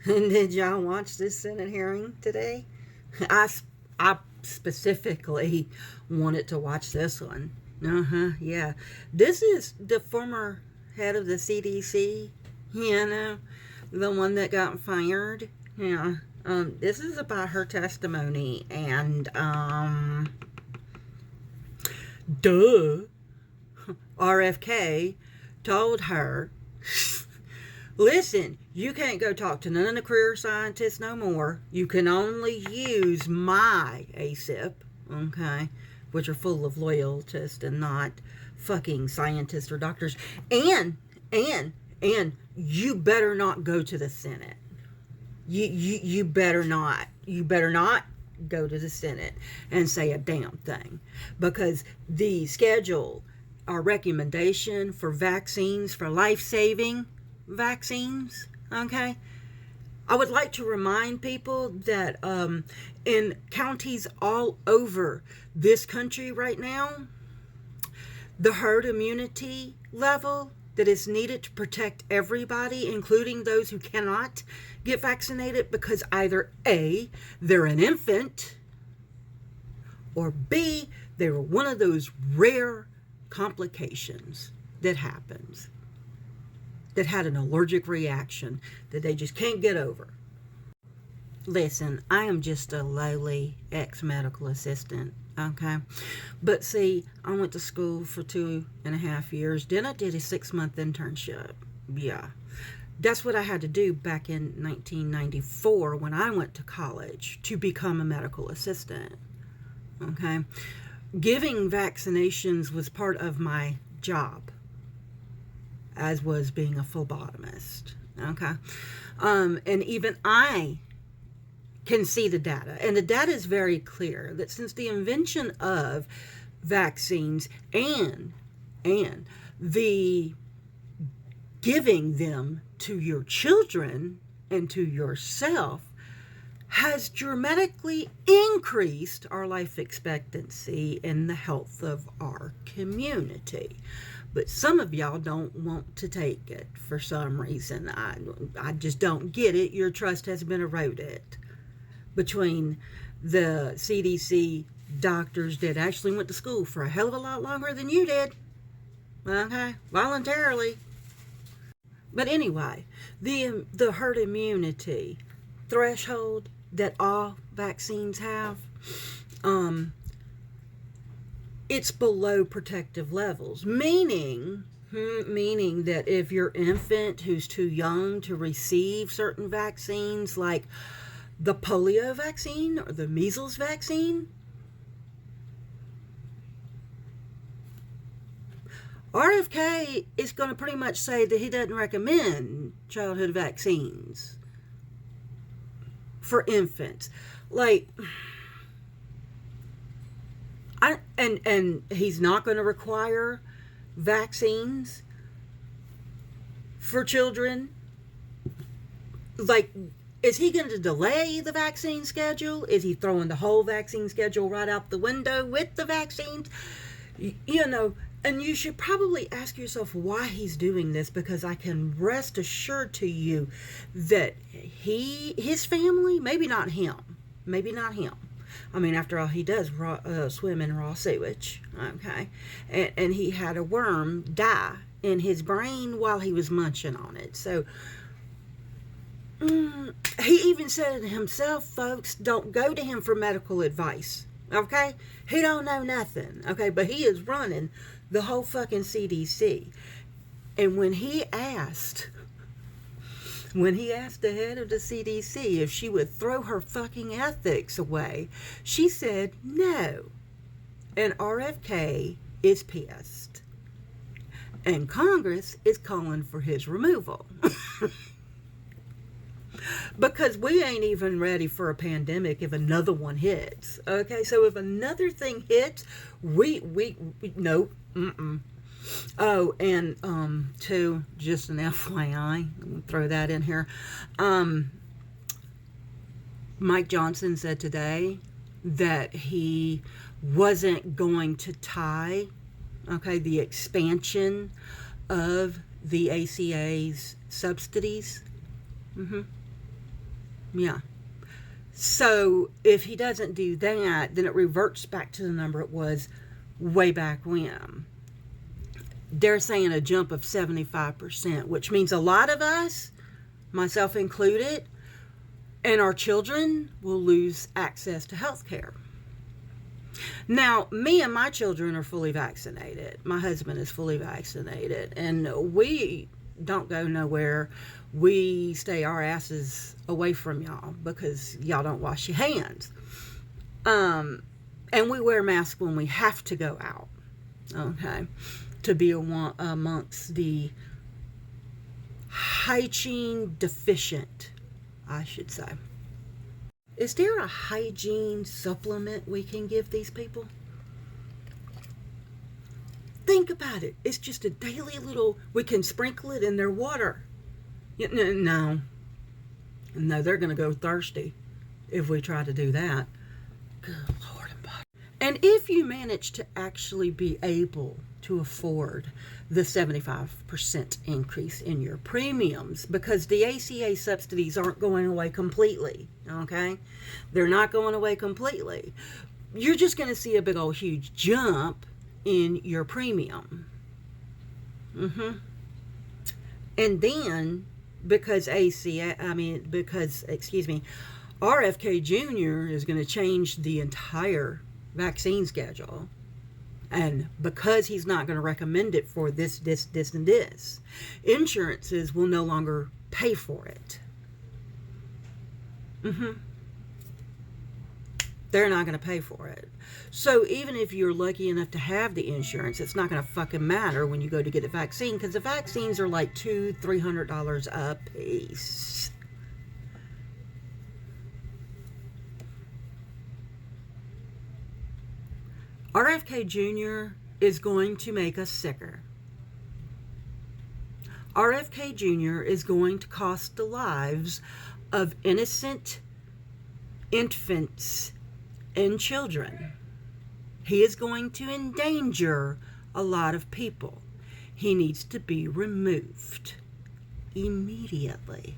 And did y'all watch this Senate hearing today? I, I specifically wanted to watch this one. Yeah. This is the former head of the CDC, you know, the one that got fired. Yeah. This is about her testimony, and, duh, RFK told her, listen, you can't go talk to none of the career scientists no more. You can only use my ASIP, okay, which are full of loyalists and not fucking scientists or doctors. And you better not go to the Senate. You better not. You better not go to the Senate and say a damn thing, because the schedule, our recommendation for vaccines, for life-saving vaccines, okay, I would like to remind people that in counties all over this country right now, the herd immunity level that is needed to protect everybody, including those who cannot get vaccinated because either A, they're an infant, or B, they were one of those rare complications that happens, that had an allergic reaction that they just can't get over. Listen, I am just a lowly ex-medical assistant, okay? But see, I went to school for 2.5 years. Then I did a 6-month internship. Yeah. That's what I had to do back in 1994 when I went to college to become a medical assistant, okay? Giving vaccinations was part of my job, as was being a phlebotomist, okay? And even I can see the data, and the data is very clear that since the invention of vaccines and the giving them to your children and to yourself has dramatically increased our life expectancy and the health of our community. But some of y'all don't want to take it for some reason. I just don't get it. Your trust has been eroded between the CDC doctors that actually went to school for a hell of a lot longer than you did, okay, voluntarily. But anyway, the herd immunity threshold that all vaccines have, it's below protective levels, meaning that if your infant who's too young to receive certain vaccines, like the polio vaccine or the measles vaccine, RFK is going to pretty much say that he doesn't recommend childhood vaccines for infants. Like, and he's not going to require vaccines for children. Like, is he going to delay the vaccine schedule? Is he throwing the whole vaccine schedule right out the window with the vaccines? You know, and you should probably ask yourself why he's doing this, because I can rest assured to you that his family, maybe not him. I mean, after all, he does swim in raw sewage, okay? And he had a worm die in his brain while he was munching on it. So, he even said it himself, folks, don't go to him for medical advice, okay? He don't know nothing, okay? But he is running the whole fucking CDC. And when he asked the head of the CDC if she would throw her fucking ethics away, she said no. And RFK is pissed. And Congress is calling for his removal. Because we ain't even ready for a pandemic if another one hits. Okay, so if another thing hits, we nope. Oh, and too, just an FYI, I'll throw that in here. Mike Johnson said today that he wasn't going to tie, okay, the expansion of the ACA's subsidies. Yeah. So if he doesn't do that, then it reverts back to the number it was way back when. They're saying a jump of 75%, which means a lot of us, myself included, and our children will lose access to health care. Now, me and my children are fully vaccinated. My husband is fully vaccinated, and we don't go nowhere. We stay our asses away from y'all because y'all don't wash your hands. And we wear masks when we have to go out, okay, to be amongst the hygiene deficient, I should say. Is there a hygiene supplement we can give these people? Think about it. It's just a daily little, we can sprinkle it in their water. No, they're going to go thirsty if we try to do that. Good Lord and body. And if you manage to actually be able to afford the 75% increase in your premiums, because the ACA subsidies aren't going away completely, okay? They're not going away completely. You're just going to see a big old huge jump in your premium. And then, because RFK Jr. is going to change the entire vaccine schedule, and because he's not going to recommend it for this, and this, insurances will no longer pay for it. They're not going to pay for it. So even if you're lucky enough to have the insurance, it's not going to fucking matter when you go to get a vaccine, because the vaccines are like $200-300 a piece. RFK Jr. is going to make us sicker. RFK Jr. is going to cost the lives of innocent infants and children. He is going to endanger a lot of people. He needs to be removed immediately.